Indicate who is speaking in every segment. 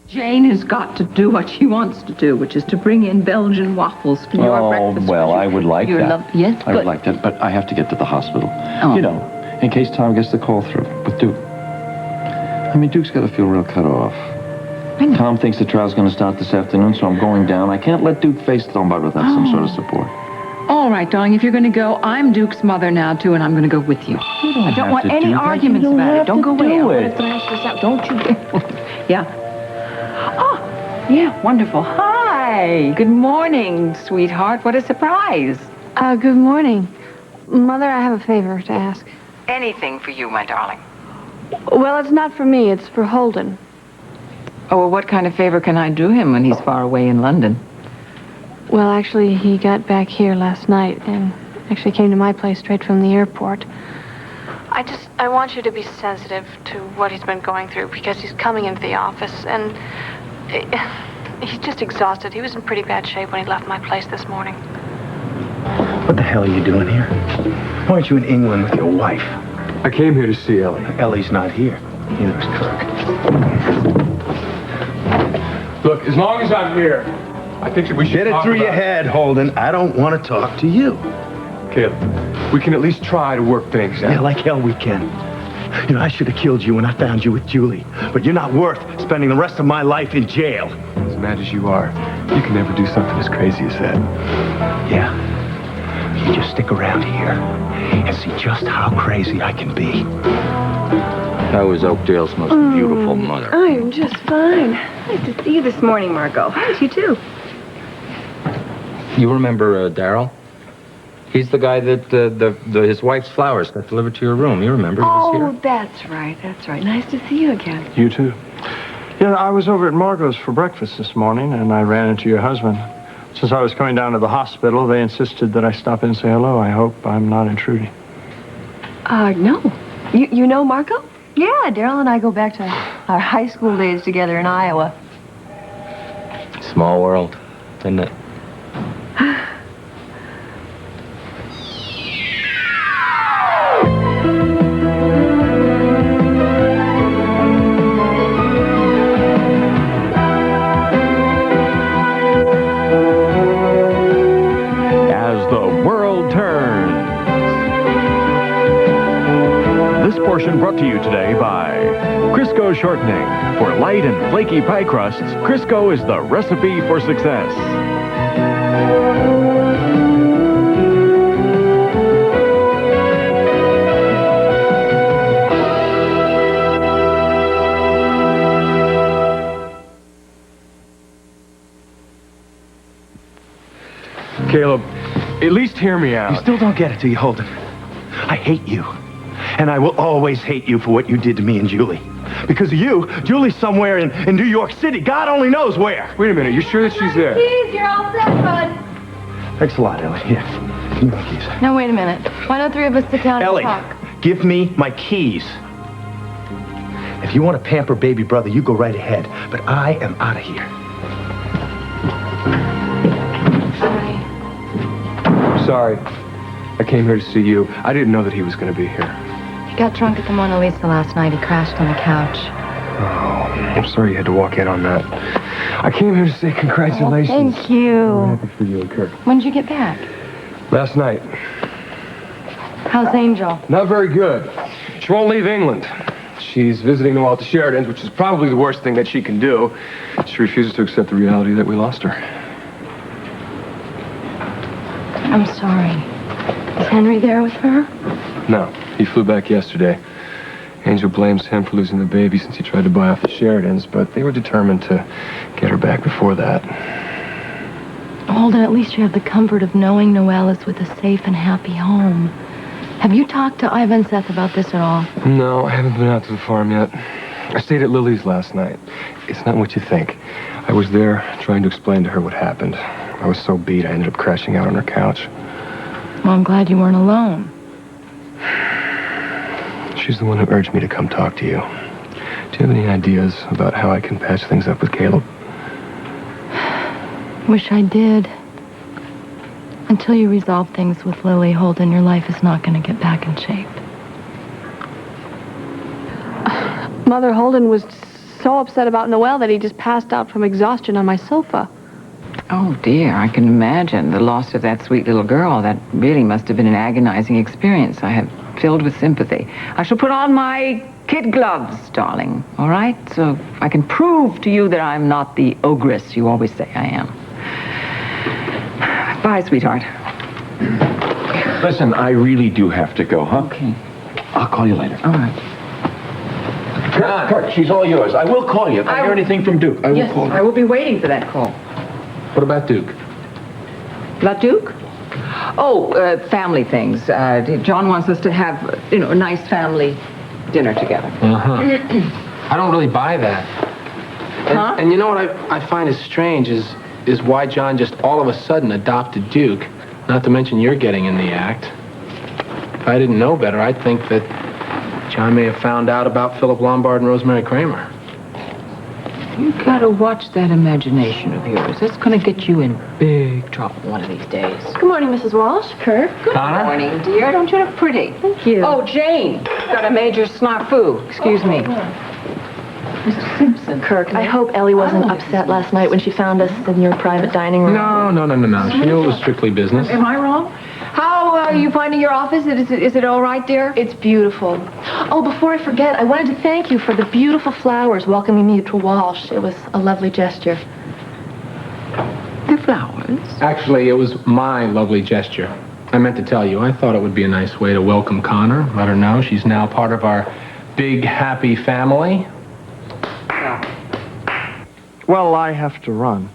Speaker 1: Jane has got to do what she wants to do, which is to bring in Belgian waffles for your breakfast.
Speaker 2: Oh, well, I would like that.
Speaker 1: Yes,
Speaker 2: I would like that, but I have to get to the hospital.
Speaker 1: Oh.
Speaker 2: You know, in case Tom gets the call through with Duke. I mean, Duke's got to feel real cut off. Tom thinks the trial's going to start this afternoon, so I'm going down. I can't let Duke face Thornbud without some sort of support.
Speaker 1: All right, darling, if you're going to go, I'm Duke's mother now, too, and I'm going to go with you. I don't want any arguments about it. Don't go away. I want to thrash this out. Don't you dare. Yeah. Oh, yeah, wonderful. Hi. Good morning, sweetheart. What a surprise.
Speaker 3: Good morning. Mother, I have a favor to ask.
Speaker 1: Anything for you, my darling.
Speaker 3: Well, it's not for me. It's for Holden.
Speaker 1: Oh, well, what kind of favor can I do him when he's far away in London?
Speaker 3: Well, actually, he got back here last night and actually came to my place straight from the airport. I want you to be sensitive to what he's been going through because he's coming into the office and he's just exhausted. He was in pretty bad shape when he left my place this morning.
Speaker 4: What the hell are you doing here? Why aren't you in England with your wife?
Speaker 5: I came here to see Ellie.
Speaker 4: Ellie's not here. Neither is Kirk.
Speaker 5: Look, as long as I'm here, I think that we should
Speaker 4: Get it through your head, Holden. I don't want to talk to you.
Speaker 5: Caleb, we can at least try to work things out.
Speaker 4: Yeah, like hell we can. You know, I should have killed you when I found you with Julie. But you're not worth spending the rest of my life in jail.
Speaker 5: As mad as you are, you can never do something as crazy as that.
Speaker 4: Yeah. You just stick around here and see just how crazy I can be.
Speaker 2: That was Oakdale's most beautiful mother.
Speaker 6: I'm just fine. Nice to see you this morning, Margot. Nice, you too.
Speaker 2: You remember Darryl? He's the guy that his wife's flowers got delivered to your room. You remember? He was here.
Speaker 6: That's right. That's right. Nice to see you again.
Speaker 7: You too. Yeah, I was over at Margot's for breakfast this morning, and I ran into your husband. Since I was coming down to the hospital, they insisted that I stop in and say hello. I hope I'm not intruding.
Speaker 6: No. You know Margot? Yeah, Daryl and I go back to our high school days together in Iowa.
Speaker 2: Small world, isn't it?
Speaker 8: Brought to you today by Crisco Shortening. For light and flaky pie crusts, Crisco is the recipe for success.
Speaker 5: Caleb, at least hear me out.
Speaker 4: You still don't get it, do you, Holden? I hate you. And I will always hate you for what you did to me and Julie. Because of you, Julie's somewhere in New York City. God only knows where.
Speaker 5: Wait a minute, you sure that she's there?
Speaker 6: Keys, you're all set, bud.
Speaker 4: Thanks a lot, Ellie. Here, give me my keys.
Speaker 3: Now, wait a minute. Why don't three of us sit down
Speaker 4: Ellie,
Speaker 3: and talk?
Speaker 4: give me my keys. If you want to pamper baby brother, you go right ahead. But I am out of here.
Speaker 5: Sorry. I came here to see you. I didn't know that he was going to be here.
Speaker 3: He got drunk at the Mona Lisa last night. He crashed on the couch.
Speaker 5: Oh, I'm sorry you had to walk in on that. I came here to say congratulations.
Speaker 3: Oh, thank you.
Speaker 5: I'm happy for you and Kirk.
Speaker 3: When did you get back?
Speaker 5: Last night.
Speaker 3: How's Angel?
Speaker 5: Not very good. She won't leave England. She's visiting the Walter Sheridans, which is probably the worst thing that she can do. She refuses to accept the reality that we lost her.
Speaker 3: I'm sorry. Is Henry there with her?
Speaker 5: No, he flew back yesterday. Angel blames him for losing the baby since he tried to buy off the Sheridans, but they were determined to get her back before that.
Speaker 3: Holden, at least you have the comfort of knowing Noelle is with a safe and happy home. Have you talked to Ivan and Seth about this at all?
Speaker 5: No, I haven't been out to the farm yet. I stayed at Lily's last night. It's not what you think. I was there trying to explain to her what happened. I was so beat, I ended up crashing out on her couch.
Speaker 3: Well, I'm glad you weren't alone.
Speaker 5: She's the one who urged me to come talk to you. Do you have any ideas about how I can patch things up with Caleb?
Speaker 3: Wish I did. Until you resolve things with Lily, Holden, your life is not going to get back in shape.
Speaker 6: Mother, Holden was
Speaker 3: so upset about Noelle that he just passed out from exhaustion on my sofa.
Speaker 1: Oh, dear, I can imagine the loss of that sweet little girl. That really must have been an agonizing experience. I have filled with sympathy. I shall put on my kid gloves, darling, all right? So I can prove to you that I'm not the ogress you always say I am. Bye, sweetheart.
Speaker 2: Listen, I really do have to go, huh?
Speaker 1: Okay.
Speaker 2: I'll call you later.
Speaker 1: All right.
Speaker 2: Kurt, she's all yours. I will call you. If I hear anything from Duke, I will call you.
Speaker 1: I will be waiting for that call.
Speaker 5: What about Duke?
Speaker 1: About Duke? Oh, family things. John wants us to have, a nice family dinner together.
Speaker 9: I don't really buy that.
Speaker 1: Huh?
Speaker 9: And you know what I find is strange is why John just all of a sudden adopted Duke, not to mention you're getting in the act. If I didn't know better, I'd think that John may have found out about Philip Lombard and Rosemary Kramer.
Speaker 1: You gotta watch that imagination of yours. That's gonna get you in big trouble one of these days.
Speaker 3: Good morning, Mrs. Walsh.
Speaker 6: Kirk?
Speaker 1: Good morning, dear. Don't you look pretty?
Speaker 6: Thank you.
Speaker 1: Oh, Jane, got a major snafu. Excuse me. Mr. Simpson.
Speaker 6: Kirk, I hope Ellie wasn't upset last night when she found us in your private dining room.
Speaker 9: No. She knew it was strictly business.
Speaker 1: Am I wrong?
Speaker 6: How are you finding your office? Is it all right, dear? It's beautiful. Oh, before I forget, I wanted to thank you for the beautiful flowers welcoming me to Walsh. It was a lovely gesture.
Speaker 1: The flowers?
Speaker 9: Actually, it was my lovely gesture. I meant to tell you, I thought it would be a nice way to welcome Connor, let her know she's now part of our big, happy family.
Speaker 7: Well, I have to run.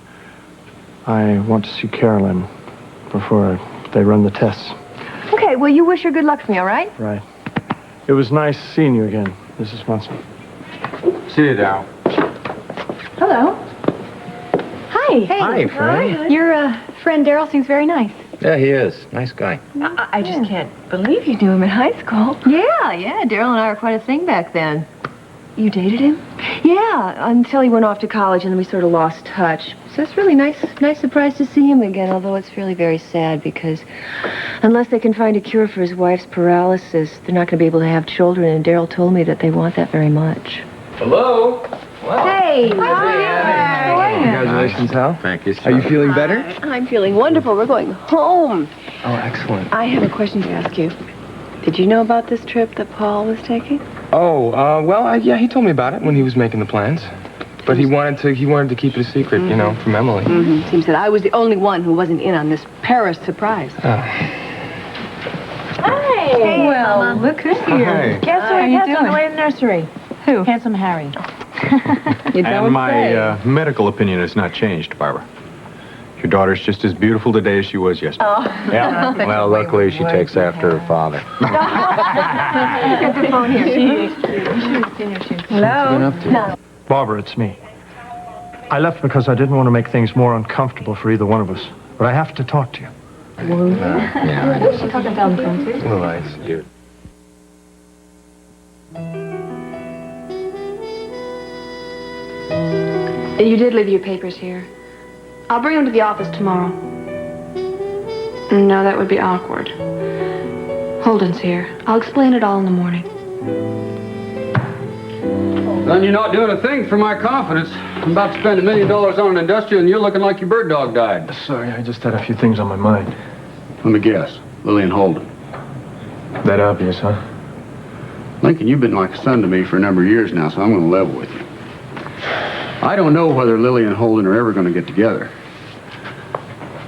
Speaker 7: I want to see Carolyn before they run the tests.
Speaker 6: Okay, well, you wish her good luck for me, all right?
Speaker 7: Right. It was nice seeing you again, Mrs. Munson.
Speaker 5: See you, Dow.
Speaker 6: Hello. Hi. Hey.
Speaker 5: Hi, Fran.
Speaker 6: Your friend Daryl seems very nice.
Speaker 2: Yeah, he is. Nice guy.
Speaker 6: I just can't believe you knew him in high school. Yeah. Daryl and I were quite a thing back then. You dated him? Yeah, until he went off to college, and then we sort of lost touch. So it's really nice surprise to see him again, although it's really very sad because unless they can find a cure for his wife's paralysis, they're not going to be able to have children, and Daryl told me that they want that very much.
Speaker 5: Hello.
Speaker 6: Hey! How are you?
Speaker 5: Congratulations, Hal.
Speaker 2: Thank you, sir.
Speaker 5: Are you feeling better?
Speaker 6: I'm feeling wonderful. We're going home.
Speaker 5: Oh, excellent.
Speaker 6: I have a question to ask you. Did you know about this trip that Paul was taking?
Speaker 5: Oh, yeah, he told me about it when he was making the plans. But he wanted to keep it a secret, from Emily.
Speaker 6: Mm-hmm. Seems that I was the only one who wasn't in on this Paris surprise. Hey, well, Mama. Look who's here.
Speaker 5: Hi.
Speaker 6: Guess who I passed on the way to the nursery? Who? Handsome Harry.
Speaker 10: And my medical opinion has not changed, Barbara. Your daughter's just as beautiful today as she was yesterday.
Speaker 6: Oh.
Speaker 10: Yeah.
Speaker 2: Well, luckily she takes after her father.
Speaker 6: Get the phone here. Hello? No.
Speaker 7: Barbara, it's me. I left because I didn't want to make things more uncomfortable for either one of us. But I have to talk to you.
Speaker 2: Yeah, I know.
Speaker 6: Talk to them, Francis.
Speaker 5: Well, nice, dude.
Speaker 3: You did leave your papers here. I'll bring them to the office tomorrow. No, that would be awkward. Holden's here. I'll explain it all in the morning.
Speaker 11: Then you're not doing a thing for my confidence. I'm about to spend $1 million on an industrial, and you're looking like your bird dog died.
Speaker 5: Sorry, I just had a few things on my mind.
Speaker 11: Let me guess. Lillian Holden.
Speaker 5: That obvious, huh?
Speaker 11: Lincoln, you've been like a son to me for a number of years now, so I'm going to level with you. I don't know whether Lily and Holden are ever going to get together.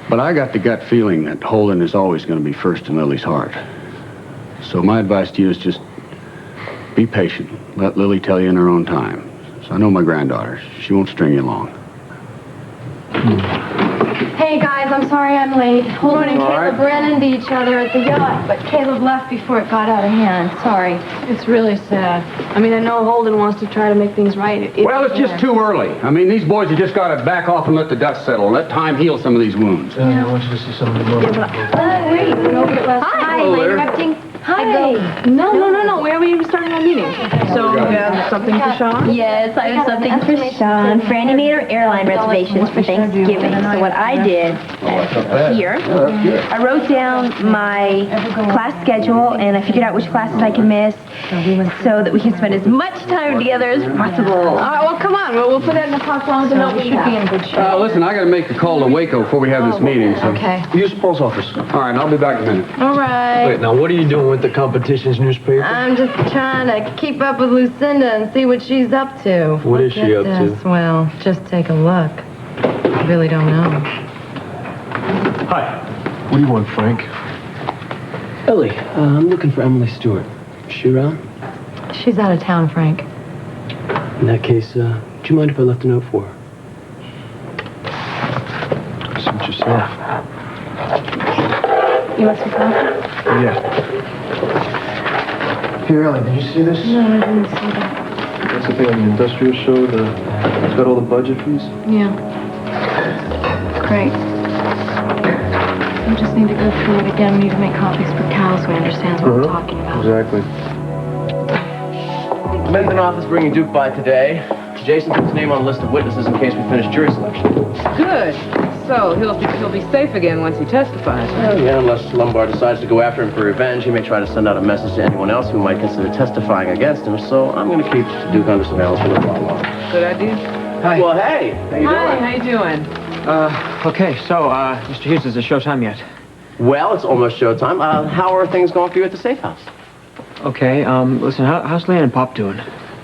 Speaker 11: But I got the gut feeling that Holden is always going to be first in Lily's heart. So my advice to you is just be patient. Let Lily tell you in her own time. So I know my granddaughter. She won't string you along.
Speaker 3: Hey, guys, I'm sorry I'm late. Holden and Caleb ran into each other at the yacht, but Caleb left before it got out of hand. Sorry. It's really sad. I mean, I know Holden wants to try to make things right.
Speaker 11: Well, it's just too early. I mean, these boys have just got to back off and let the dust settle. Let time heal some of these wounds.
Speaker 5: I want you to see some of the
Speaker 3: Wait, we over it last night.
Speaker 11: Hello there.
Speaker 3: Interrupting.
Speaker 6: Hi.
Speaker 1: No. Where were you starting our meeting? So you have something for Sean?
Speaker 12: Yes, I have something for Sean. Franny made her airline reservations for Thanksgiving. So what I did here, I wrote down my class schedule and I figured out which classes I can miss so that we can spend as much time together as possible.
Speaker 1: All right, well, come on. We'll put that in the pop along to help. We should be in good shape.
Speaker 11: Listen, I gotta make a call to Waco before we have this meeting, so...
Speaker 1: Okay.
Speaker 11: Use Paul's office. All right, I'll be back in a minute.
Speaker 1: All right.
Speaker 13: Wait, now what are you doing with the competition's newspaper?
Speaker 6: I'm just trying to keep up with Lucinda and see what she's up to.
Speaker 13: What is she up to?
Speaker 6: Well, just take a look. I really don't know.
Speaker 13: Hi. What do you want, Frank?
Speaker 9: Ellie, I'm looking for Emily Stewart. Is she around?
Speaker 6: She's out of town, Frank.
Speaker 9: In that case, do you mind if I left a note for her?
Speaker 5: Suit yourself.
Speaker 3: You want some coffee?
Speaker 5: Yeah.
Speaker 13: Here, Ellie, did you see this?
Speaker 3: No, I didn't see that.
Speaker 5: That's the thing on the industrial show, it's got all the budget fees.
Speaker 3: Yeah. Great. We just need to go through it again. We need to make copies for Cal so he understands what we're talking about.
Speaker 5: Exactly.
Speaker 9: Mendon office bringing Duke by today. Jason put his name on a list of witnesses in case we finish jury selection.
Speaker 1: Good. So he'll be safe again once he testifies.
Speaker 9: Well, yeah, unless Lombard decides to go after him for revenge, he may try to send out a message to anyone else who might consider testifying against him. So I'm going to keep Duke under surveillance for a little while longer.
Speaker 1: Good idea.
Speaker 7: Hi.
Speaker 9: Well, hey, how you doing?
Speaker 1: How you doing?
Speaker 7: Okay, so, Mr. Hughes, is it showtime yet?
Speaker 9: Well, it's almost showtime. How are things going for you at the safe house?
Speaker 7: Okay, listen, how's Leanne and Pop doing?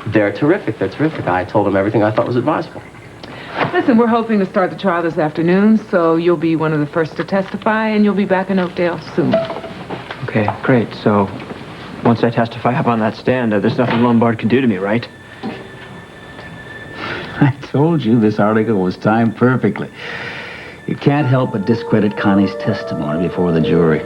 Speaker 9: They're terrific. They're terrific. I told them everything I thought was advisable.
Speaker 1: Listen, we're hoping to start the trial this afternoon, so you'll be one of the first to testify, and you'll be back in Oakdale soon.
Speaker 7: Okay, great. So, once I testify up on that stand, there's nothing Lombard can do to me, right?
Speaker 14: I told you this article was timed perfectly. You can't help but discredit Connie's testimony before the jury.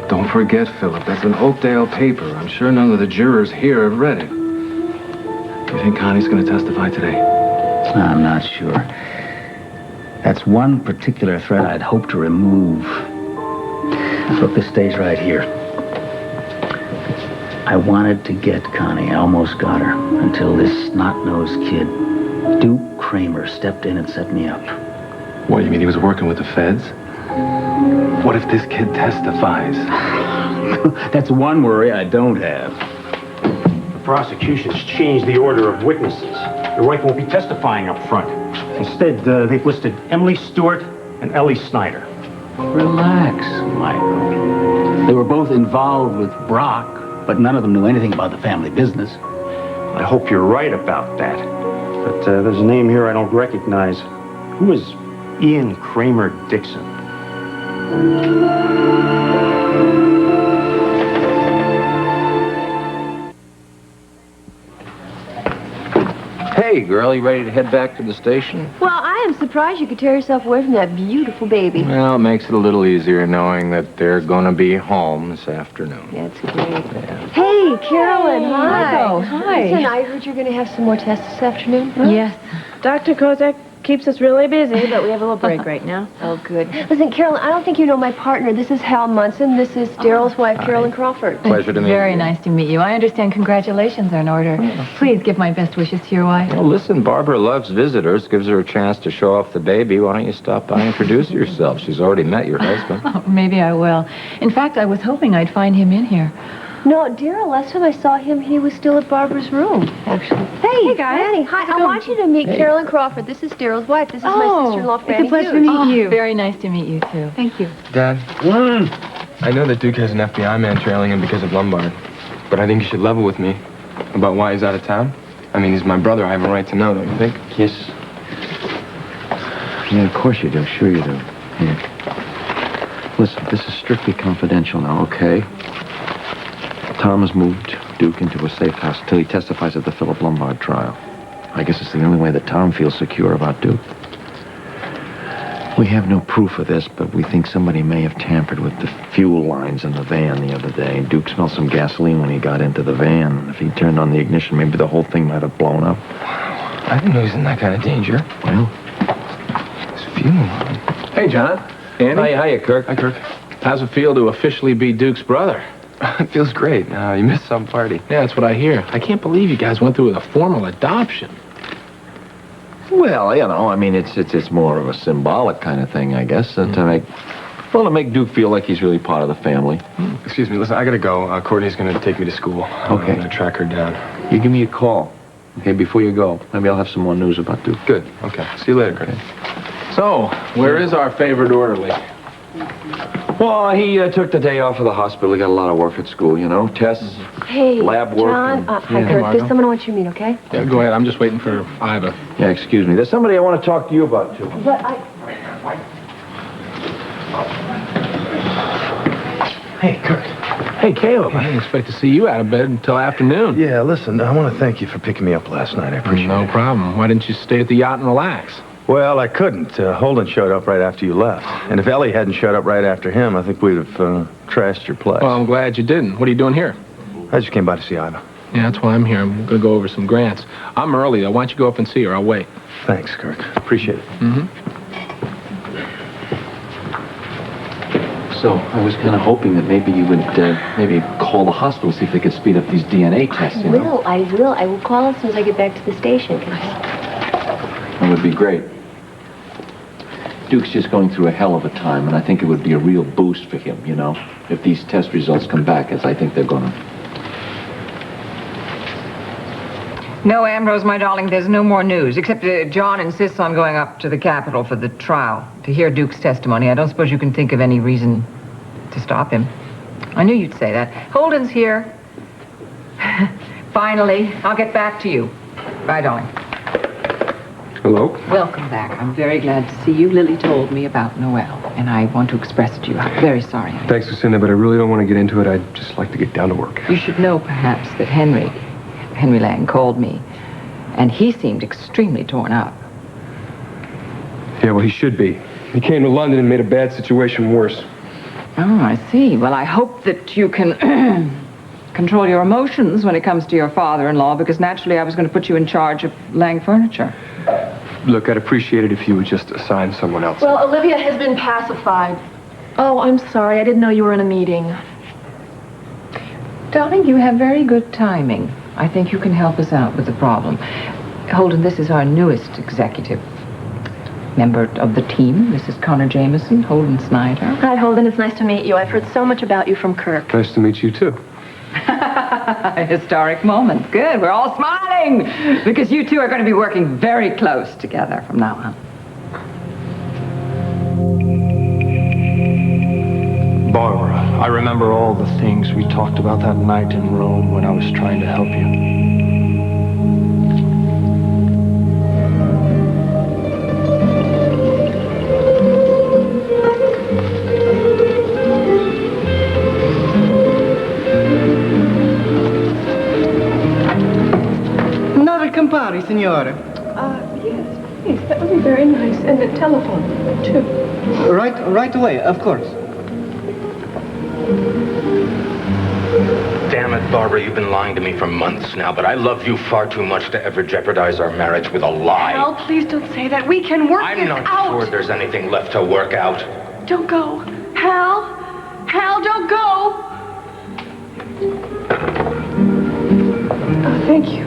Speaker 5: Don't forget, Philip, that's an Oakdale paper. I'm sure none of the jurors here have read it. You think Connie's going to testify today?
Speaker 14: I'm not sure. That's one particular thread I'd hope to remove. Look, this stays right here. I wanted to get Connie. I almost got her until this snot-nosed kid, Duke Kramer, stepped in and set me up.
Speaker 5: What, you mean he was working with the feds? What if this kid testifies?
Speaker 14: That's one worry I don't have.
Speaker 15: The prosecution's changed the order of witnesses. Your wife won't be testifying up front. Instead, they've listed Emily Stewart and Ellie Snyder.
Speaker 14: Relax, Michael. They were both involved with Brock, but none of them knew anything about the family business.
Speaker 15: I hope you're right about that. But there's a name here I don't recognize. Who is Ian Kramer Dixon?
Speaker 2: Hey, girl, you ready to head back to the station?
Speaker 6: Well, I am surprised you could tear yourself away from that beautiful baby.
Speaker 5: Well, it makes it a little easier knowing that they're going to be home this afternoon.
Speaker 6: That's great. Yeah. Hey, Carolyn, hi.
Speaker 3: Hello, hi.
Speaker 6: Listen, I heard you're going to have some more tests this afternoon. Huh?
Speaker 3: Yes. Dr. Kozak keeps us really busy, but we have a little break right now.
Speaker 6: Oh, good. Listen, Carolyn, I don't think you know my partner. This is Hal Munson. This is Daryl's wife, Carolyn Crawford.
Speaker 2: Pleasure to meet you.
Speaker 1: Very nice to meet you. I understand congratulations are in order. Please give my best wishes to your wife.
Speaker 2: Well, listen, Barbara loves visitors, gives her a chance to show off the baby. Why don't you stop by and introduce yourself? She's already met your husband.
Speaker 1: Oh, maybe I will. In fact, I was hoping I'd find him in here.
Speaker 6: No, Daryl, last time I saw him, he was still at Barbara's room, actually. Hey guys. Franny, hi. I want you to meet Carolyn Crawford. This is Daryl's wife. This is my sister-in-law, Franny.
Speaker 1: It's a pleasure to meet you. Very nice to meet you, too. Thank you.
Speaker 5: Dad, I know that Duke has an FBI man trailing him because of Lombard, but I think you should level with me about why he's out of town. I mean, he's my brother. I have a right to know, don't you think?
Speaker 2: Yes. Yeah, of course you do. Sure you do. Yeah. Listen, this is strictly confidential now, okay? Tom has moved Duke into a safe house until he testifies at the Philip Lombard trial. I guess it's the only way that Tom feels secure about Duke. We have no proof of this, but we think somebody may have tampered with the fuel lines in the van the other day. Duke smelled some gasoline when he got into the van. If he turned on the ignition, maybe the whole thing might have blown up.
Speaker 5: I didn't know he was in that kind of danger.
Speaker 2: Well,
Speaker 5: It's fuel line.
Speaker 9: Hey, John. Andy.
Speaker 2: hiya, Kirk.
Speaker 5: Hi, Kirk.
Speaker 9: How's it feel to officially be Duke's brother?
Speaker 5: It feels great. You missed some party.
Speaker 9: Yeah, that's what I hear. I can't believe you guys went through with a formal adoption.
Speaker 2: Well, you know, I mean, it's more of a symbolic kind of thing, I guess, to make Duke feel like he's really part of the family.
Speaker 5: Excuse me, listen, I gotta go. Courtney's gonna take me to school.
Speaker 2: Okay.
Speaker 5: I'm gonna track her down.
Speaker 2: You give me a call, okay, before you go. Maybe I'll have some more news about Duke.
Speaker 5: Good. Okay. See you later, Courtney.
Speaker 9: So, where is our favorite orderly?
Speaker 2: Well, he took the day off of the hospital. He got a lot of work at school, you know, tests,
Speaker 6: Hey,
Speaker 2: lab work.
Speaker 6: John. Hi, Kurt.
Speaker 9: Margot.
Speaker 6: There's someone I want you to meet, okay?
Speaker 9: Yeah, go ahead. I'm just waiting for Iva.
Speaker 2: Yeah, excuse me. There's somebody I want to talk to you about, too.
Speaker 6: But
Speaker 4: Hey, Kirk.
Speaker 9: Hey, Caleb. I didn't expect to see you out of bed until afternoon.
Speaker 4: Yeah, listen, I want to thank you for picking me up last night. I appreciate it.
Speaker 9: No problem. Why didn't you stay at the yacht and relax?
Speaker 4: Well, I couldn't. Holden showed up right after you left. And if Ellie hadn't showed up right after him, I think we'd have trashed your place.
Speaker 9: Well, I'm glad you didn't. What are you doing here?
Speaker 4: I just came by to see Iva.
Speaker 9: Yeah, that's why I'm here. I'm going to go over some grants. I'm early, though. Why don't you go up and see her? I'll wait.
Speaker 4: Thanks, Kirk. Appreciate it.
Speaker 9: Mm-hmm.
Speaker 2: So, I was kind of hoping that maybe you would maybe call the hospital, see if they could speed up these DNA tests, you know?
Speaker 12: I will call as soon as I get back to the station.
Speaker 2: That would be great. Duke's just going through a hell of a time, and I think it would be a real boost for him, you know, if these test results come back as I think they're going to.
Speaker 1: No, Ambrose, my darling, there's no more news, except John insists on going up to the Capitol for the trial to hear Duke's testimony. I don't suppose you can think of any reason to stop him. I knew you'd say that. Holden's here. Finally, I'll get back to you. Bye, darling.
Speaker 5: Hello?
Speaker 1: Welcome back. I'm very glad to see you. Lily told me about Noel, and I want to express to you how very sorry I am.
Speaker 5: Thanks, Lucinda, but I really don't want to get into it. I'd just like to get down to work.
Speaker 1: You should know, perhaps, that Henry Lang called me, and he seemed extremely torn up.
Speaker 5: Yeah, well, he should be. He came to London and made a bad situation worse.
Speaker 1: Oh, I see. Well, I hope that you can control your emotions when it comes to your father-in-law, because naturally I was going to put you in charge of Lang Furniture.
Speaker 5: Look, I'd appreciate it if you would just assign someone else.
Speaker 6: Well, Olivia has been pacified. Oh, I'm sorry. I didn't know you were in a meeting.
Speaker 1: Darling, you have very good timing. I think you can help us out with the problem. Holden, this is our newest executive member of the team. This is Connor Jameson, Holden Snyder.
Speaker 6: Hi, Holden. It's nice to meet you. I've heard so much about you from Kirk.
Speaker 5: Nice to meet you, too.
Speaker 1: A historic moment. Good. We're all smiling because you two are going to be working very close together from now on.
Speaker 7: Barbara, I remember all the things we talked about that night in Rome when I was trying to help you.
Speaker 16: Campari, signore.
Speaker 6: Yes, please. That would be very nice. And the telephone, too.
Speaker 16: Right away, of course.
Speaker 17: Damn it, Barbara, you've been lying to me for months now, but I love you far too much to ever jeopardize our marriage with a lie.
Speaker 6: Hal, please don't say that. We can work
Speaker 17: I'm
Speaker 6: this
Speaker 17: not
Speaker 6: out.
Speaker 17: sure there's anything left to work out.
Speaker 6: Don't go. Hal? Hal, don't go. Oh, thank you.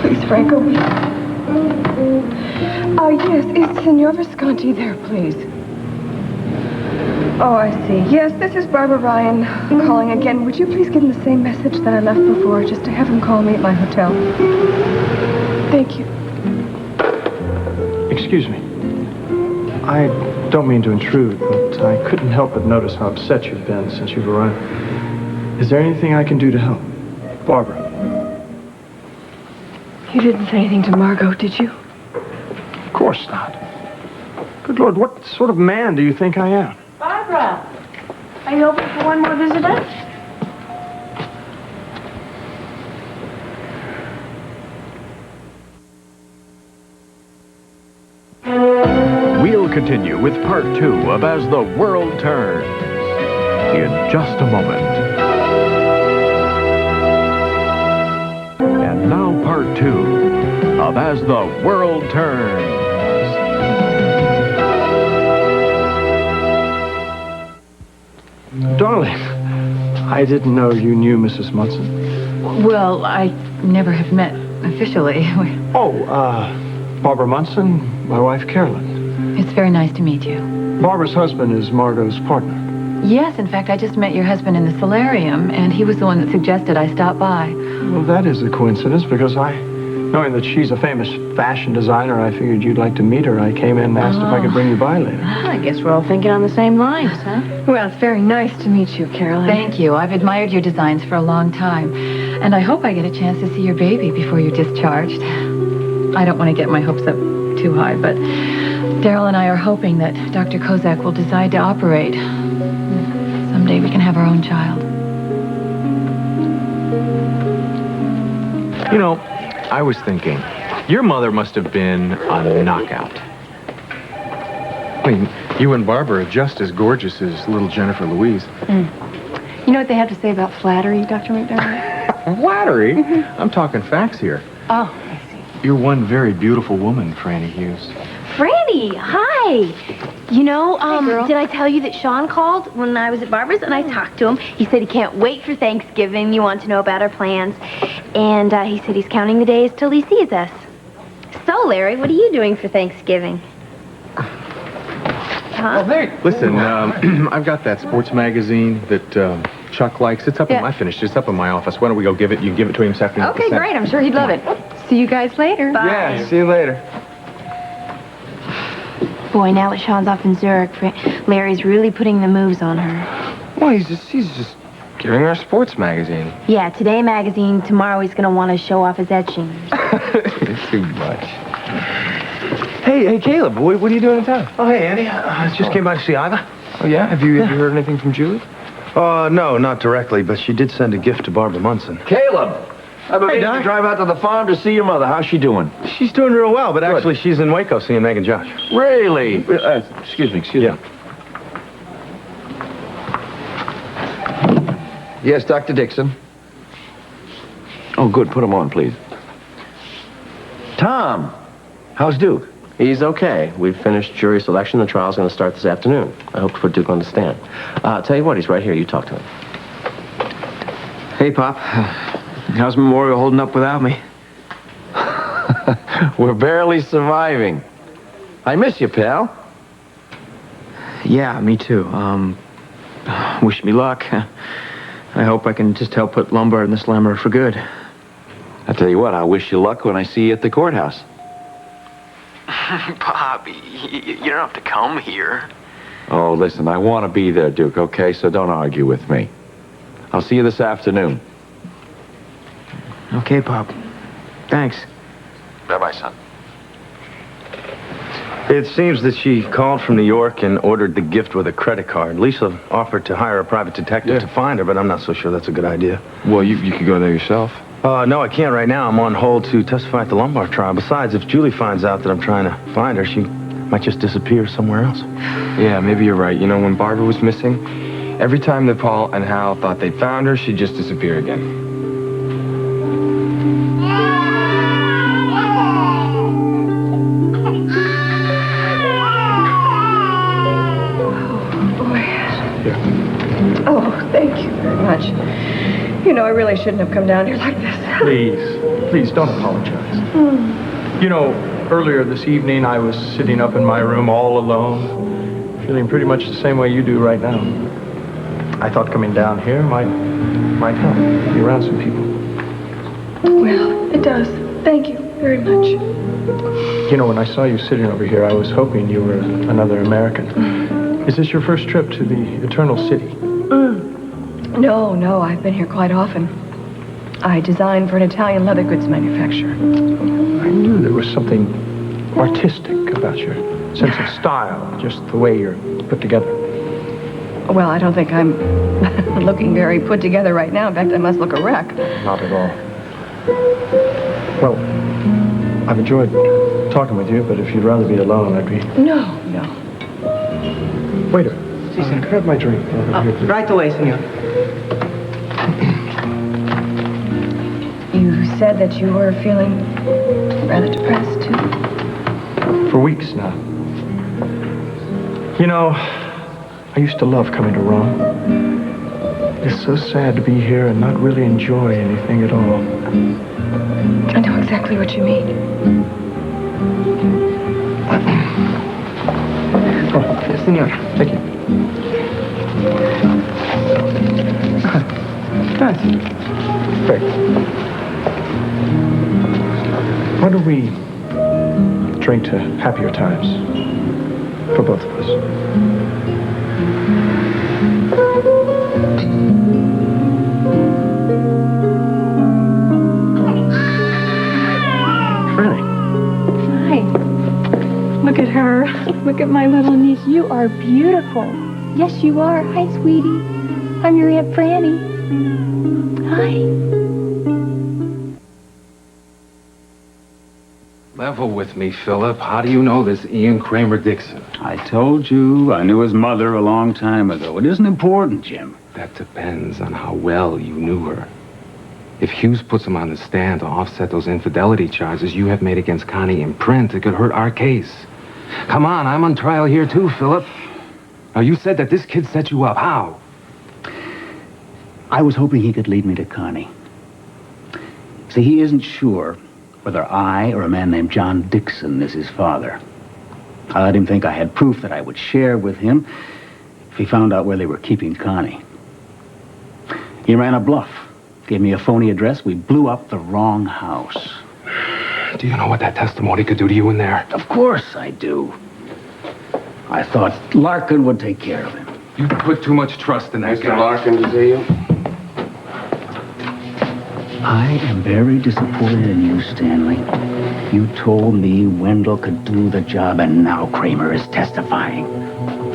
Speaker 6: Please, Franco. Yes, is Senor Visconti there, please? Oh, I see. Yes, this is Barbara Ryan calling again. Would you please give him the same message that I left before, just to have him call me at my hotel? Thank you.
Speaker 7: Excuse me. I don't mean to intrude, but I couldn't help but notice how upset you've been since you've arrived. Is there anything I can do to help? Barbara.
Speaker 6: You didn't say anything to Margot, did you?
Speaker 7: Of course not. Good Lord, what sort of man do you think I am?
Speaker 12: Barbara, are you open for one more visitor?
Speaker 8: We'll continue with part 2 of As the World Turns in just a moment. And now part 2 love as the world turns.
Speaker 7: Darling, I didn't know you knew Mrs. Munson.
Speaker 1: Well, I never have met officially.
Speaker 7: Barbara Munson, my wife Carolyn.
Speaker 1: It's very nice to meet you.
Speaker 7: Barbara's husband is Margot's partner.
Speaker 1: Yes, in fact, I just met your husband in the solarium, and he was the one that suggested I stop by.
Speaker 7: Well, that is a coincidence, because knowing that she's a famous fashion designer, I figured you'd like to meet her. I came in and asked if I could bring you by later.
Speaker 3: I guess we're all thinking on the same lines, huh?
Speaker 6: Well, it's very nice to meet you, Caroline.
Speaker 1: Thank you. I've admired your designs for a long time, and I hope I get a chance to see your baby before you're discharged. I don't want to get my hopes up too high, but Daryl and I are hoping that Dr. Kozak will decide to operate. Someday we can have our own child.
Speaker 10: You know, I was thinking, your mother must have been a knockout. I mean, you and Barbara are just as gorgeous as little Jennifer Louise.
Speaker 6: You know what they have to say about flattery, Dr. McDermott?
Speaker 10: Flattery? I'm talking facts here.
Speaker 6: Oh,
Speaker 10: You're one very beautiful woman, Franny Hughes.
Speaker 12: Franny, hi. You know, did I tell you that Sean called when I was at Barbara's and I talked to him? He said he can't wait for Thanksgiving. You want to know about our plans. And he said he's counting the days till he sees us. So, Larry, what are you doing for Thanksgiving? Huh?
Speaker 10: Listen, I've got that sports magazine that Chuck likes. It's up in I finished. It's up in my office. Why don't we go give it? You can give it to him this afternoon.
Speaker 6: okay, great. I'm sure he'd love it. See you guys later.
Speaker 12: Bye.
Speaker 5: Yeah, see you later.
Speaker 12: Boy, now that Sean's off in Zurich, Larry's really putting the moves on her.
Speaker 5: Well, he's just giving her a sports magazine.
Speaker 12: Yeah, Today magazine. Tomorrow he's going to want to show off his etchings.
Speaker 5: It's too much. Hey, Caleb, what are you doing in town?
Speaker 4: Oh, hey, Andy. I just came by to see Iva.
Speaker 5: Oh, yeah? Have you heard anything from Julie?
Speaker 4: No, not directly, but she did send a gift to Barbara Munson.
Speaker 2: Caleb! I've been meaning to drive out to the farm to see your mother. How's she doing?
Speaker 4: She's doing real well, but actually she's in Waco seeing Meg and Josh.
Speaker 2: Really? Excuse me. Yes, Dr. Dixon. Oh, good. Put him on, please. Tom, how's Duke?
Speaker 18: He's okay. We've finished jury selection. The trial's going to start this afternoon. I hope to put Duke on the stand. Tell you what, he's right here. You talk to him.
Speaker 19: Hey, Pop. How's Memorial holding up without me?
Speaker 2: We're barely surviving. I miss you, pal.
Speaker 19: Yeah, me too. Wish me luck. I hope I can just help put Lombard in the slammer for good.
Speaker 2: I'll tell you what, I'll wish you luck when I see you at the courthouse.
Speaker 19: Pop, you don't have to come here.
Speaker 2: Oh, listen, I want to be there, Duke, okay? So don't argue with me. I'll see you this afternoon.
Speaker 19: Okay, Pop. Thanks.
Speaker 2: Bye-bye, son.
Speaker 4: It seems that she called from New York and ordered the gift with a credit card. Lisa offered to hire a private detective to find her, but I'm not so sure that's a good idea.
Speaker 5: Well, you could go there yourself.
Speaker 4: No, I can't right now. I'm on hold to testify at the Lombard trial. Besides, if Julie finds out that I'm trying to find her, she might just disappear somewhere else.
Speaker 5: Yeah, maybe you're right. You know, when Barbara was missing, every time that Paul and Hal thought they'd found her, she'd just disappear again.
Speaker 6: Oh, thank you very much. You know, I really shouldn't have come down here like this.
Speaker 7: Please don't apologize. You know, earlier this evening I was sitting up in my room all alone, feeling pretty much the same way you do right now. I thought coming down here might help, be around some people.
Speaker 6: Well, it does. Thank you very much.
Speaker 7: You know, when I saw you sitting over here, I was hoping you were another American. Is this your first trip to the Eternal City?
Speaker 6: No, I've been here quite often. I designed for an Italian leather goods manufacturer.
Speaker 7: I knew there was something artistic about your sense of style, just the way you're put together.
Speaker 6: Well, I don't think I'm looking very put together right now. In fact, I must look a wreck.
Speaker 7: Not at all. Well, I've enjoyed talking with you, but if you'd rather be alone, I'd be...
Speaker 6: No.
Speaker 7: Waiter, grab my drink.
Speaker 16: Right away, senor.
Speaker 1: You
Speaker 6: said that you were feeling rather depressed, too.
Speaker 7: For weeks now. You know, I used to love coming to Rome. It's so sad to be here and not really enjoy anything at all.
Speaker 6: I know exactly what you mean.
Speaker 19: Oh, senor. Thank you.
Speaker 7: Nice. Great. Why don't we drink to happier times for both of us?
Speaker 3: Hi. Look at her. Look at my little niece. You are beautiful. Yes, you are. Hi, sweetie. I'm your Aunt Franny. Hi.
Speaker 20: Level with me, Philip. How do you know this Ian Kramer Dixon?
Speaker 14: I told you I knew his mother a long time ago. It isn't important, Jim.
Speaker 20: That depends on how well you knew her. If Hughes puts him on the stand to offset those infidelity charges you have made against Connie in print, it could hurt our case. Come on, I'm on trial here too, Philip. Now, you said that this kid set you up. How?
Speaker 14: I was hoping he could lead me to Connie. See, he isn't sure whether I or a man named John Dixon is his father. I let him think I had proof that I would share with him if he found out where they were keeping Connie. He ran a bluff. Gave me a phony address. We blew up the wrong house.
Speaker 20: Do you know what that testimony could do to you in there?
Speaker 14: Of course I do. I thought Larkin would take care of him.
Speaker 20: You put too much trust in that guy.
Speaker 18: Mr. Larkin to see you.
Speaker 14: I am very disappointed in you, Stanley. You told me Wendell could do the job, and now Kramer is testifying.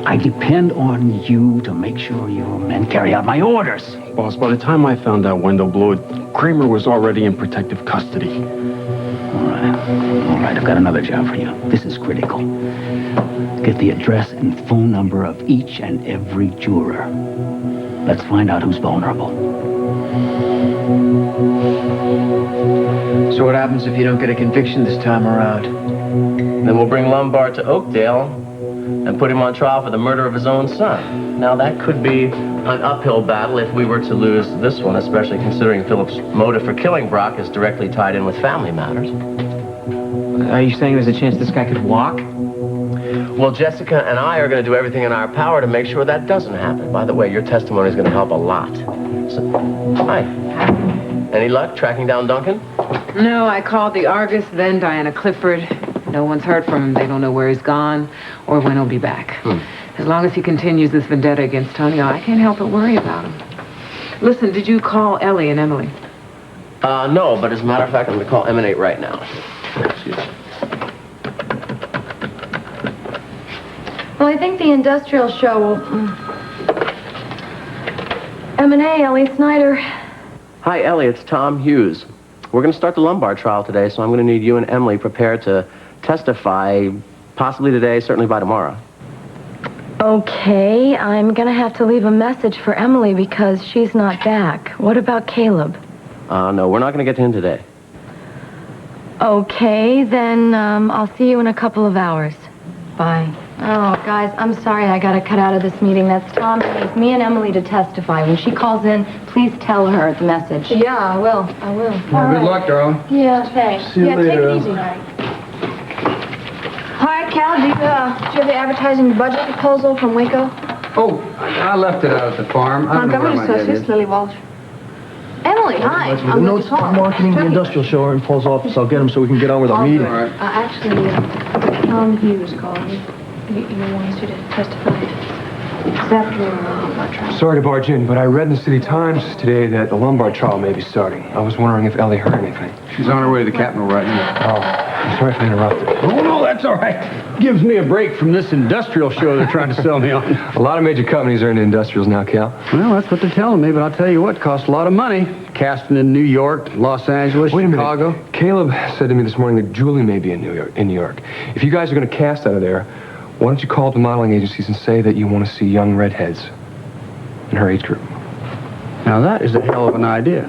Speaker 14: I depend on you to make sure your men carry out my orders.
Speaker 13: Boss, by the time I found out Wendell blew it, Kramer was already in protective custody.
Speaker 14: All right, I've got another job for you. This is critical. Get the address and phone number of each and every juror. Let's find out who's vulnerable.
Speaker 19: So what happens if you don't get a conviction this time around?
Speaker 18: Then we'll bring Lombard to Oakdale and put him on trial for the murder of his own son. Now, that could be an uphill battle if we were to lose this one, especially considering Philip's motive for killing Brock is directly tied in with family matters.
Speaker 19: Are you saying there's a chance this guy could walk?
Speaker 18: Well, Jessica and I are going to do everything in our power to make sure that doesn't happen. By the way, your testimony is going to help a lot. So, hi. Any luck tracking down Duncan?
Speaker 1: No, I called the Argus, then Diana Clifford. No one's heard from him. They don't know where he's gone or when he'll be back. As long as he continues this vendetta against Tonio, I can't help but worry about him. Listen, did you call Ellie and Emily?
Speaker 18: No, but as a matter of fact, I'm going to call Emanate right now. Excuse me.
Speaker 3: Well, I think the industrial show will... M&A, Ellie Snyder.
Speaker 18: Hi, Ellie, it's Tom Hughes. We're going to start the Lombard trial today, so I'm going to need you and Emily prepared to testify possibly today, certainly by tomorrow.
Speaker 3: Okay, I'm gonna have to leave a message for Emily because she's not back. What about Caleb?
Speaker 18: No, we're not going to get to him today.
Speaker 3: Okay, then I'll see you in a couple of hours. Bye. Oh, guys, I'm sorry I gotta cut out of this meeting. That's Tom. He needs me and Emily to testify. When she calls in, please tell her the message. Yeah, I will.
Speaker 11: Well, good luck, darling.
Speaker 3: Yeah, thanks.
Speaker 11: See you later.
Speaker 3: Take it easy. Hi, Cal. Do you have the advertising budget proposal from Waco?
Speaker 11: Oh, I left it out at the farm. I don't know where
Speaker 3: Montgomery
Speaker 11: my head
Speaker 3: Associates,
Speaker 11: is.
Speaker 3: Lily Walsh. Emily, hi.
Speaker 7: The notes marketing the industrial show are in Paul's office. I'll get them so we can get on with our meeting.
Speaker 3: Actually, Tom Hughes called me. He wants you to testify. It's after my trial.
Speaker 5: Sorry to barge in, but I read in the City Times today that the Lombard trial may be starting. I was wondering if Ellie heard anything.
Speaker 11: She's on her way to the Capitol right now.
Speaker 5: Oh, I'm sorry if I interrupted.
Speaker 11: Oh, no, that's all right. Gives me a break from this industrial show they're trying to sell me on.
Speaker 5: A lot of major companies are into industrials now, Cal.
Speaker 11: Well, that's what they're telling me, but I'll tell you what, costs a lot of money. Casting in New York, Los Angeles, Chicago.
Speaker 5: Minute. Caleb said to me this morning that Julie may be in New York. If you guys are going to cast out of there, why don't you call up the modeling agencies and say that you want to see young redheads in her age group?
Speaker 11: Now, that is a hell of an idea.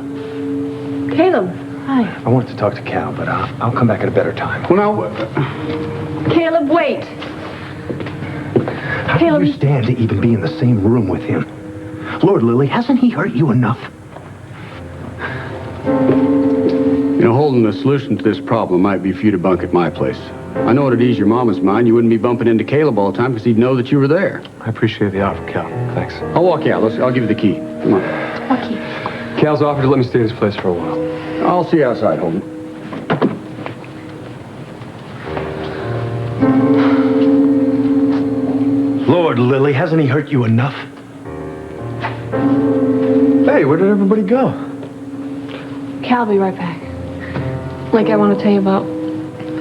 Speaker 3: Caleb, Hi.
Speaker 4: I wanted to talk to Cal, but I'll come back at a better time.
Speaker 11: Well, now...
Speaker 3: Caleb, wait.
Speaker 4: How do you stand to even be in the same room with him? Lord, Lily, hasn't he hurt you enough?
Speaker 11: You know, Holden, the solution to this problem might be for you to bunk at my place. I know it'd ease your mama's mind. You wouldn't be bumping into Caleb all the time because he'd know that you were there.
Speaker 5: I appreciate the offer, Cal. Thanks.
Speaker 11: I'll walk you out. I'll give you the key. Come on.
Speaker 3: Okay.
Speaker 5: Cal's offered to let me stay at his place for a while.
Speaker 11: I'll see you outside, Holden.
Speaker 4: Lord, Lily, hasn't he hurt you enough? Hey, where did everybody go?
Speaker 3: Cal, will be right back. Like, I want to tell you about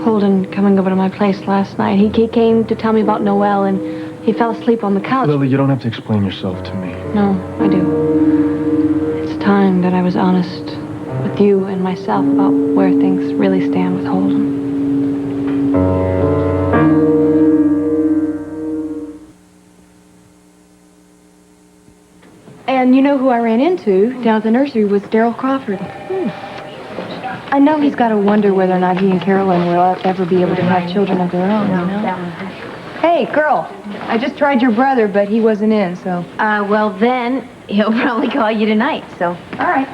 Speaker 3: Holden coming over to my place last night. He came to tell me about Noel, and he fell asleep on the couch.
Speaker 5: Lily, you don't have to explain yourself to me.
Speaker 3: No, I do. It's time that I was honest with you and myself about where things really stand with Holden. And you know who I ran into down at the nursery was Daryl Crawford. I know he's got to wonder whether or not he and Carolyn will ever be able to have children of their own, you know?
Speaker 6: Hey, girl, I just tried your brother, but he wasn't in, so...
Speaker 12: Well, then, he'll probably call you tonight, so...
Speaker 6: All right.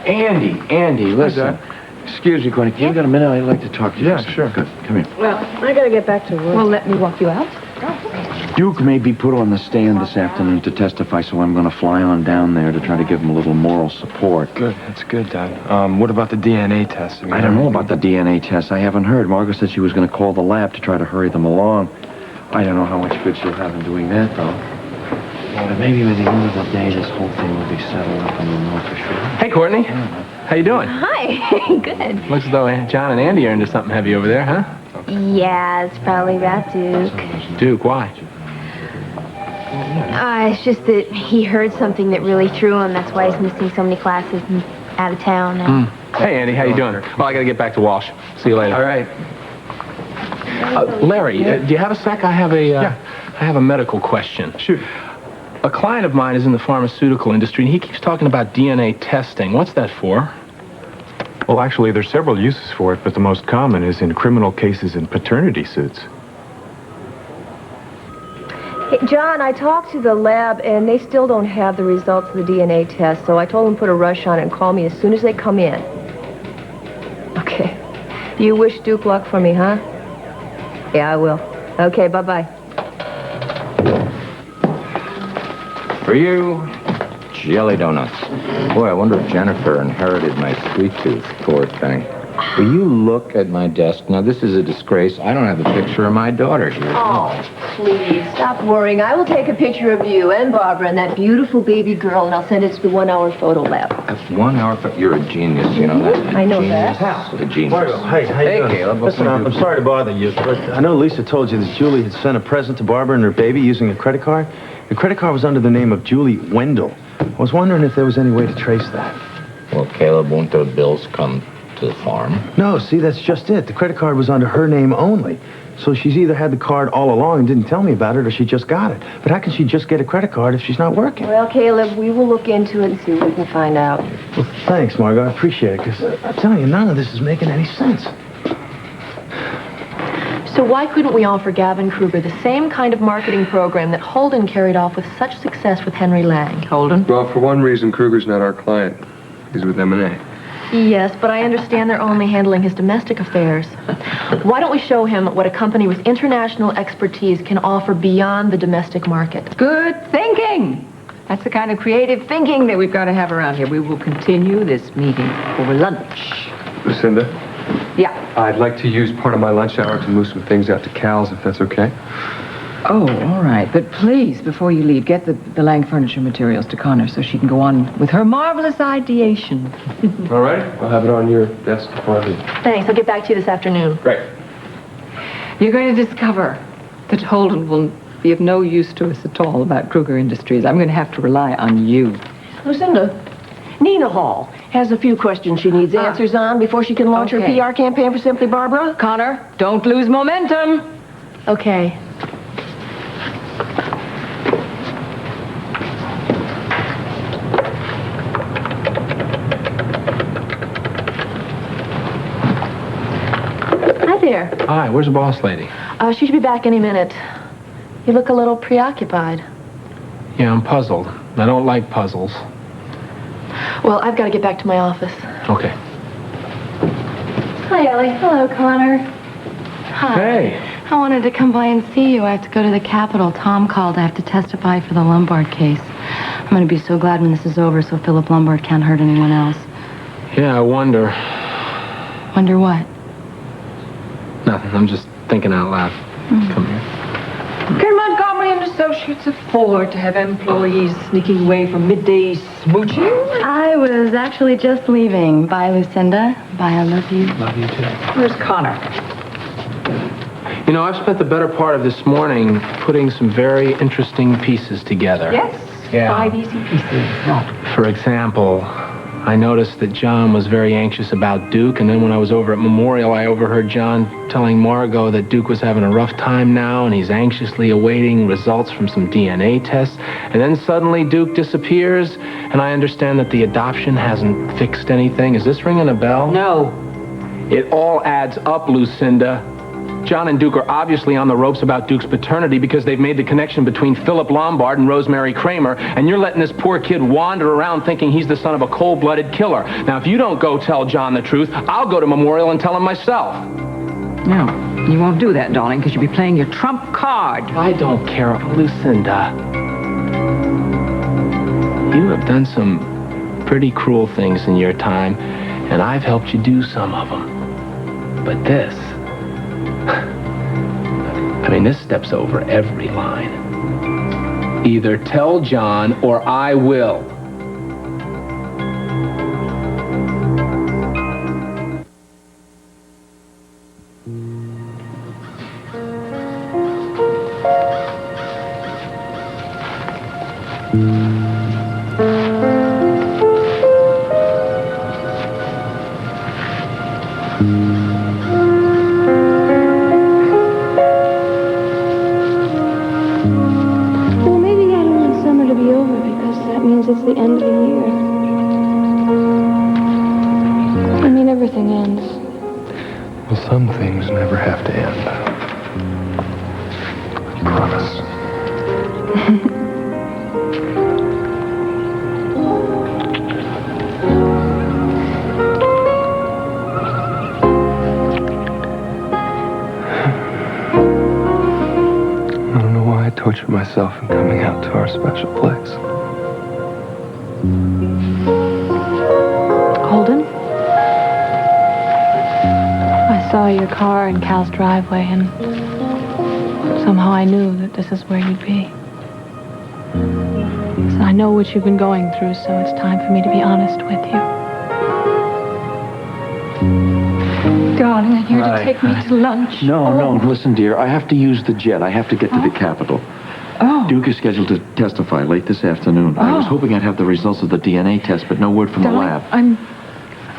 Speaker 2: Andy, listen. Excuse me, Gwenny. You got a minute? I'd like to talk to you.
Speaker 5: Yeah, sure.
Speaker 2: Good. Come here.
Speaker 6: Well, I gotta get back to work. Well, let me walk you out.
Speaker 2: Duke may be put on the stand this afternoon to testify, so I'm going to fly on down there to try to give him a little moral support.
Speaker 5: Good. That's good, Dad. What about the DNA test?
Speaker 2: I don't know about the DNA test. I haven't heard. Margaret said she was going to call the lab to try to hurry them along. I don't know how much good she'll have in doing that, though. But maybe by the end of the day, this whole thing will be settled up and we'll know for sure.
Speaker 9: Hey, Courtney. How you doing?
Speaker 12: Hi. Good.
Speaker 9: Looks as though John and Andy are into something heavy over there, huh?
Speaker 12: Yeah, it's probably about Duke.
Speaker 9: Duke, why?
Speaker 12: It's just that he heard something that really threw him. That's why he's missing so many classes and out of town now.
Speaker 9: Hey, Andy, how you doing? Well, I got to get back to Walsh. See you later.
Speaker 19: All right.
Speaker 9: Larry, do you have a sec? I have a medical question.
Speaker 5: Shoot.
Speaker 9: A client of mine is in the pharmaceutical industry, and he keeps talking about DNA testing. What's that for?
Speaker 10: Well, actually, there's several uses for it, but the most common is in criminal cases and paternity suits.
Speaker 6: Hey, John, I talked to the lab, and they still don't have the results of the DNA test, so I told them to put a rush on it and call me as soon as they come in. Okay. You wish Duke luck for me, huh? Yeah, I will. Okay, bye-bye.
Speaker 21: For you, jelly donuts. Boy, I wonder if Jennifer inherited my sweet tooth, poor thing. Will you look at my desk? Now, this is a disgrace. I don't have a picture of my daughter here.
Speaker 6: Oh, please, stop worrying. I will take a picture of you and Barbara and that beautiful baby girl, and I'll send it to the 1 hour photo lab.
Speaker 21: 1 hour, you're a genius, you know that?
Speaker 6: I know
Speaker 21: genius.
Speaker 6: that.
Speaker 21: A genius.
Speaker 4: Mario, hey, how you doing?
Speaker 21: Caleb.
Speaker 4: Listen, I'm sorry to bother you, but I know Lisa told you that Julie had sent a present to Barbara and her baby using a credit card. The credit card was under the name of Julie Wendell. I was wondering if there was any way to trace that.
Speaker 21: Well, Caleb, won't those bills come to the farm?
Speaker 4: No, see, that's just it. The credit card was under her name only. So she's either had the card all along and didn't tell me about it, or she just got it. But how can she just get a credit card if she's not working?
Speaker 6: Well, Caleb, we will look into it and see what we can find out.
Speaker 4: Well, thanks, Margot. I appreciate it, because I'm telling you, none of this is making any sense.
Speaker 22: So why couldn't we offer Gavin Kruger the same kind of marketing program that Holden carried off with such success with Henry Lang?
Speaker 1: Holden?
Speaker 5: Well, for one reason, Kruger's not our client. He's with M&A.
Speaker 22: Yes, but I understand they're only handling his domestic affairs. Why don't we show him what a company with international expertise can offer beyond the domestic market?
Speaker 1: Good thinking. That's the kind of creative thinking that we've got to have around here. We will continue this meeting over lunch.
Speaker 5: Lucinda?
Speaker 1: Yeah.
Speaker 5: I'd like to use part of my lunch hour to move some things out to Cal's, if that's okay.
Speaker 1: Oh, all right. But please, before you leave, get the Lang furniture materials to Connor so she can go on with her marvelous ideation.
Speaker 5: All right. I'll have it on your desk before I leave.
Speaker 22: Thanks. I'll get back to you this afternoon.
Speaker 5: Great.
Speaker 1: You're going to discover that Holden will be of no use to us at all about Kruger Industries. I'm going to have to rely on you.
Speaker 22: Lucinda, Nina Hall has a few questions she needs answers on before she can launch her PR campaign for Simply Barbara.
Speaker 1: Connor, don't lose momentum.
Speaker 22: Okay. here.
Speaker 9: Hi, where's the boss lady?
Speaker 22: She should be back any minute. You look a little preoccupied.
Speaker 9: Yeah, I'm puzzled. I don't like puzzles.
Speaker 22: Well, I've got to get back to my office.
Speaker 9: Okay.
Speaker 3: Hi, Ellie. Hello, Connor. Hi.
Speaker 9: Hey.
Speaker 3: I wanted to come by and see you. I have to go to the Capitol. Tom called. I have to testify for the Lombard case. I'm going to be so glad when this is over so Philip Lombard can't hurt anyone else.
Speaker 9: Yeah, I wonder.
Speaker 3: Wonder what?
Speaker 9: Nothing. I'm just thinking out loud. Come here.
Speaker 1: Can Montgomery and Associates afford to have employees sneaking away from midday smooching?
Speaker 3: I was actually just leaving. Bye, Lucinda. Bye, I love you.
Speaker 9: Love you, too.
Speaker 1: Where's Connor?
Speaker 9: You know, I've spent the better part of this morning putting some very interesting pieces together.
Speaker 1: Yes.
Speaker 9: Yeah.
Speaker 1: 5 easy pieces.
Speaker 9: For example, I noticed that John was very anxious about Duke, and then when I was over at Memorial, I overheard John telling Margot that Duke was having a rough time now, and he's anxiously awaiting results from some DNA tests. And then suddenly Duke disappears, and I understand that the adoption hasn't fixed anything. Is this ringing a bell?
Speaker 1: No.
Speaker 9: It all adds up, Lucinda. John and Duke are obviously on the ropes about Duke's paternity because they've made the connection between Philip Lombard and Rosemary Kramer, and you're letting this poor kid wander around thinking he's the son of a cold-blooded killer. Now, if you don't go tell John the truth, I'll go to Memorial and tell him myself.
Speaker 1: No, you won't do that, darling, because you'll be playing your trump card.
Speaker 9: I don't care, Lucinda. You have done some pretty cruel things in your time, and I've helped you do some of them. But this... I mean, this steps over every line. Either tell John or I will.
Speaker 3: It's the end of the year. I mean, everything ends.
Speaker 5: Well, some things never have to end. I promise. I don't know why I tortured myself in coming out to our special place.
Speaker 3: Holden? I saw your car in Cal's driveway, and somehow I knew that this is where you'd be. So I know what you've been going through, so it's time for me to be honest with you.
Speaker 1: Darling, I'm here to take me to lunch.
Speaker 2: No, listen, dear. I have to use the jet. I have to get to the Capitol.
Speaker 1: Oh.
Speaker 2: Duke is scheduled to testify late this afternoon. I was hoping I'd have the results of the DNA test, but no word from the lab.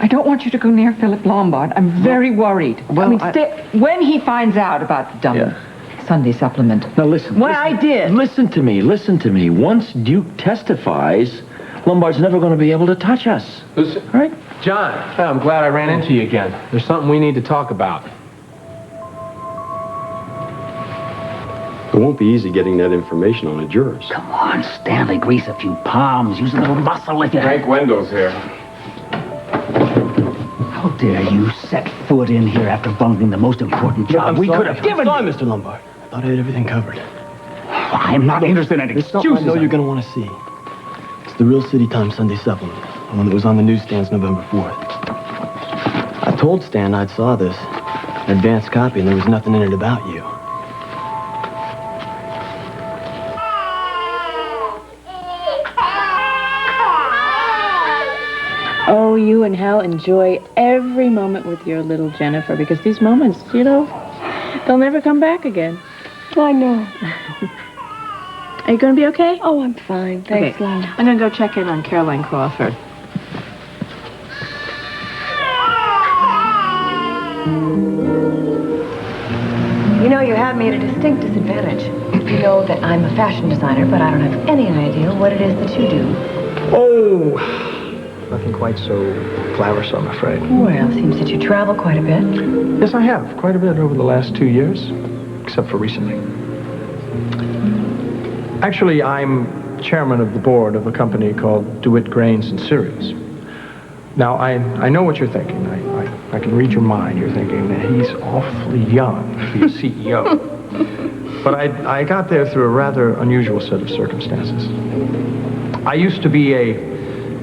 Speaker 1: I don't want you to go near Philip Lombard. I'm very worried.
Speaker 2: Well,
Speaker 1: when he finds out about the dumb Sunday supplement.
Speaker 2: Now listen.
Speaker 1: I did.
Speaker 2: Listen to me. Once Duke testifies, Lombard's never going to be able to touch us.
Speaker 9: Listen,
Speaker 2: right?
Speaker 9: John, I'm glad I ran into you again. There's something we need to talk about.
Speaker 13: It won't be easy getting that information on the jurors.
Speaker 14: Come on, Stanley, grease a few palms. Use a little muscle if you...
Speaker 20: Frank Wendell's here.
Speaker 14: How dare you set foot in here after bunking the most important job we could have given...
Speaker 16: I'm sorry, Mr. Lombard. I thought I had everything covered.
Speaker 14: I'm not interested in excuses.
Speaker 16: There's something I know you're going to want to see. It's the Real City Times Sunday Supplement, the one that was on the newsstands November 4th. I told Stan I'd saw this, an advanced copy, and there was nothing in it about you.
Speaker 3: Oh, you and Hal enjoy every moment with your little Jennifer, because these moments, you know, they'll never come back again.
Speaker 12: I know.
Speaker 3: Are you going to be okay?
Speaker 12: Oh, I'm fine. Thanks,
Speaker 3: Okay.
Speaker 12: Lana.
Speaker 3: I'm going to go check in on Caroline Crawford.
Speaker 6: You know, you have me at a distinct disadvantage. You know that I'm a fashion designer, but I don't have any idea what it is that you do.
Speaker 16: Oh,
Speaker 7: Nothing quite so glamorous, I'm afraid.
Speaker 6: Well, seems that you travel quite a bit.
Speaker 7: Yes, I have. Quite a bit over the last 2 years, except for recently. Actually, I'm chairman of the board of a company called DeWitt Grains and Cereals. Now, I know what you're thinking. I can read your mind. You're thinking that he's awfully young to be a CEO. But I got there through a rather unusual set of circumstances. I used to be a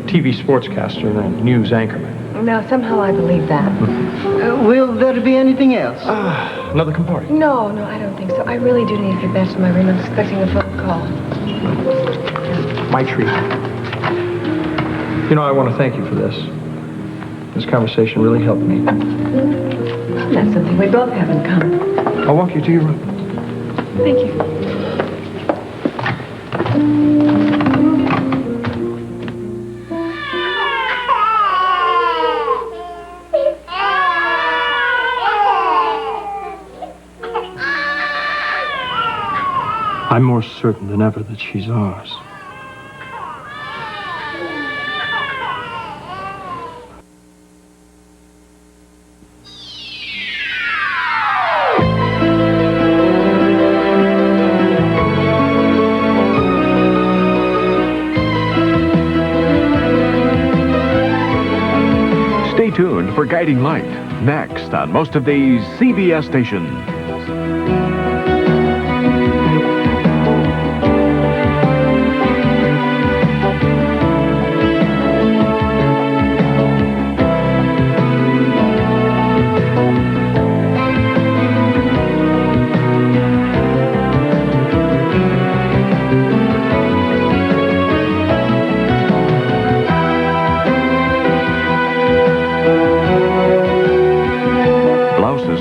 Speaker 7: TV sportscaster and news anchorman.
Speaker 6: Now, somehow I believe that.
Speaker 15: Will there be anything else?
Speaker 7: Another Campari.
Speaker 6: No, I don't think so. I really do need to get back to my room. I'm expecting a phone call.
Speaker 7: My treat. You know, I want to thank you for this. This conversation really helped me.
Speaker 6: That's something we both have in common.
Speaker 7: I'll walk you to your room.
Speaker 6: Thank you.
Speaker 7: I'm more certain than ever that she's ours.
Speaker 8: Stay tuned for Guiding Light, next on most of these CBS stations.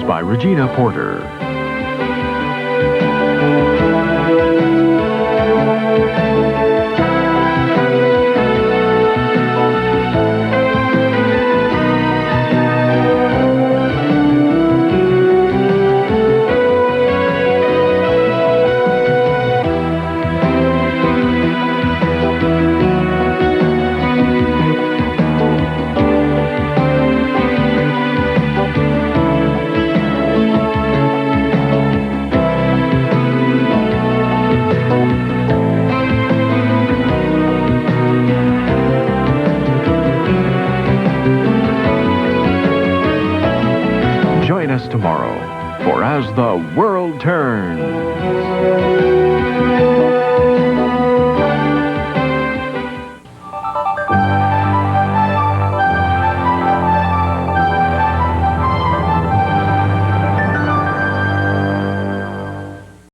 Speaker 8: By Regina Porter. Join us tomorrow for As the World Turns.